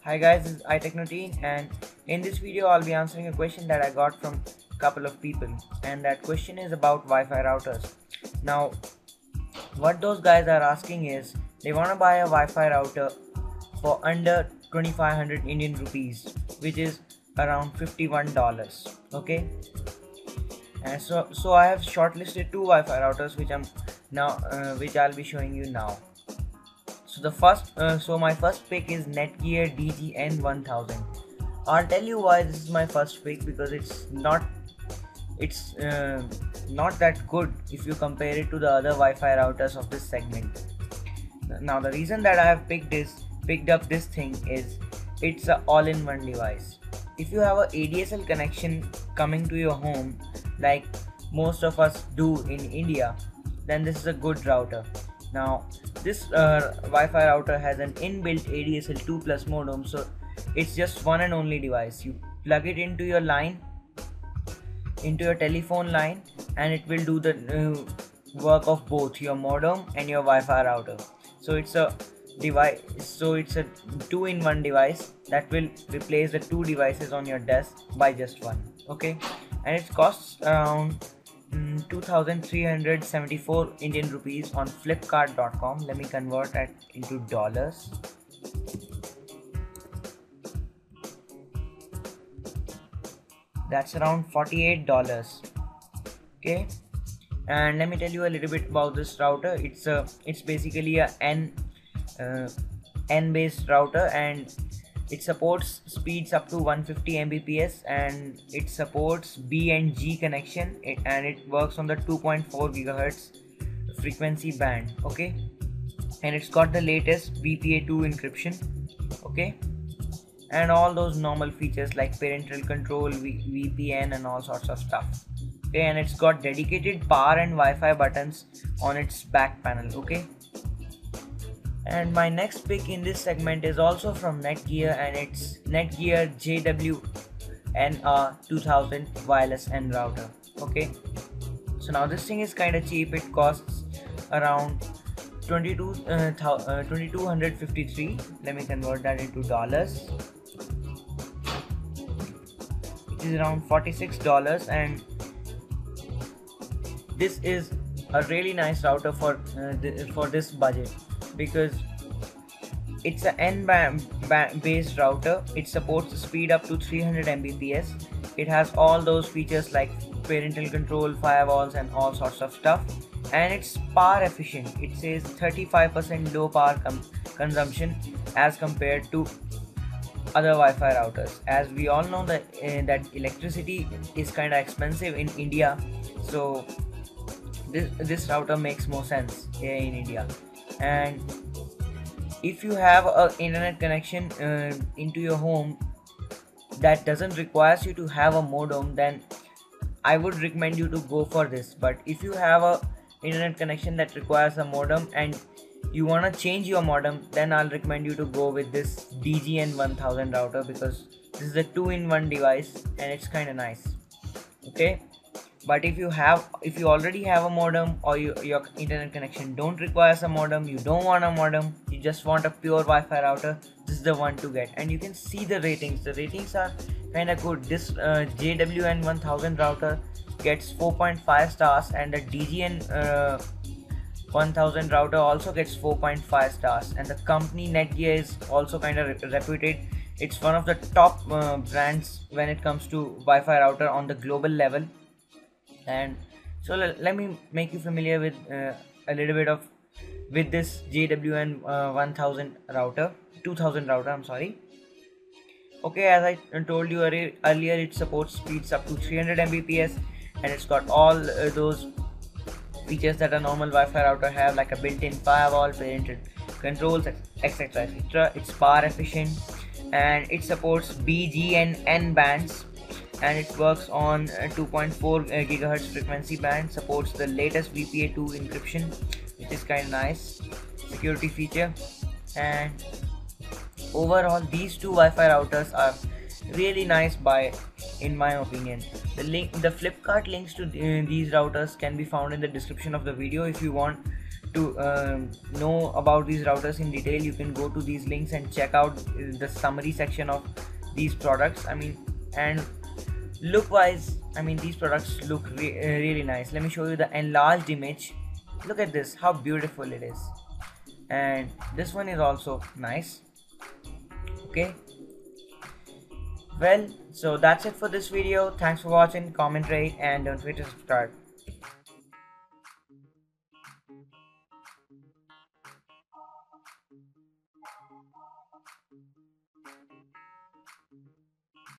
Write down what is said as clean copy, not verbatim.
Hi guys, this is iTechnoteen, and in this video I'll be answering a question that I got from a couple of people, and that question is about Wi-Fi routers. Now, what those guys are asking is they want to buy a Wi-Fi router for under 2500 Indian rupees, which is around $51. Okay, and so I have shortlisted two Wi-Fi routers which I'll be showing you now. So my first pick is Netgear DGN1000. I'll tell you why this is my first pick, because it's not that good if you compare it to the other Wi-Fi routers of this segment. Now the reason that I have picked up this thing is it's an all-in-one device. If you have a ADSL connection coming to your home, like most of us do in India, then this is a good router. Now this Wi-Fi router has an inbuilt ADSL 2 plus modem, so it's just one and only device. You plug it into your telephone line, and it will do the work of both your modem and your Wi-Fi router. So it's a two-in-one device that will replace the two devices on your desk by just one. Okay, and it costs around 2374 Indian rupees on flipkart.com. Let me convert that into dollars. That's around $48. Okay, and let me tell you a little bit about this router. It's basically a N based router, and it supports speeds up to 150 Mbps, and it supports B and G connection, and it works on the 2.4 GHz frequency band. Okay, and it's got the latest WPA2 encryption. Okay, and all those normal features like parental control, VPN, and all sorts of stuff. Okay, and it's got dedicated power and Wi-Fi buttons on its back panel. Okay, and my next pick in this segment is also from Netgear, and it's Netgear JWNR2000 wireless N router. Okay, so now this thing is kind of cheap. It costs around 2253. Let me convert that into dollars. It is around $46, and this is a really nice router for this budget, because it's an N based router. It supports the speed up to 300 Mbps. It has all those features like parental control, firewalls, and all sorts of stuff, and it's power efficient. It says 35% low power consumption as compared to other Wi-Fi routers. As we all know that electricity is kind of expensive in India, so this router makes more sense here in India. And if you have a internet connection into your home that doesn't require you to have a modem, then I would recommend you to go for this. But if you have a internet connection that requires a modem and you want to change your modem, then I'll recommend you to go with this DGN1000 router, because this is a two-in-one device and it's kind of nice. Okay, but if you already have a modem, or your internet connection don't require a modem, you don't want a modem, you just want a pure Wi-Fi router, this is the one to get. And you can see the ratings are kind of good. This JWN1000 router gets 4.5 stars, and the DGN1000 router also gets 4.5 stars, and the company Netgear is also kind of reputed. It's one of the top brands when it comes to Wi-Fi router on the global level. And so let me make you familiar with a little bit with this JWN 2000 router. I'm sorry. Okay, as I told you earlier, it supports speeds up to 300 Mbps, and it's got all those features that a normal Wi-Fi router have, like a built-in firewall, parental controls, etc. etc. It's power efficient, and it supports B, G, and N bands, and it works on 2.4 GHz frequency band, supports the latest WPA2 encryption, which is kind of nice security feature. And overall, these two Wi-Fi routers are really nice buy in my opinion. The Flipkart links to these routers can be found in the description of the video if you want to know about these routers in detail, you can go to these links and check out the summary section of these products. I mean, and look wise, I mean, these products look really nice. Let me show you the enlarged image. Look at this, how beautiful it is. And this one is also nice. Okay, well, so that's it for this video. Thanks for watching. Comment, rate, and don't forget to subscribe.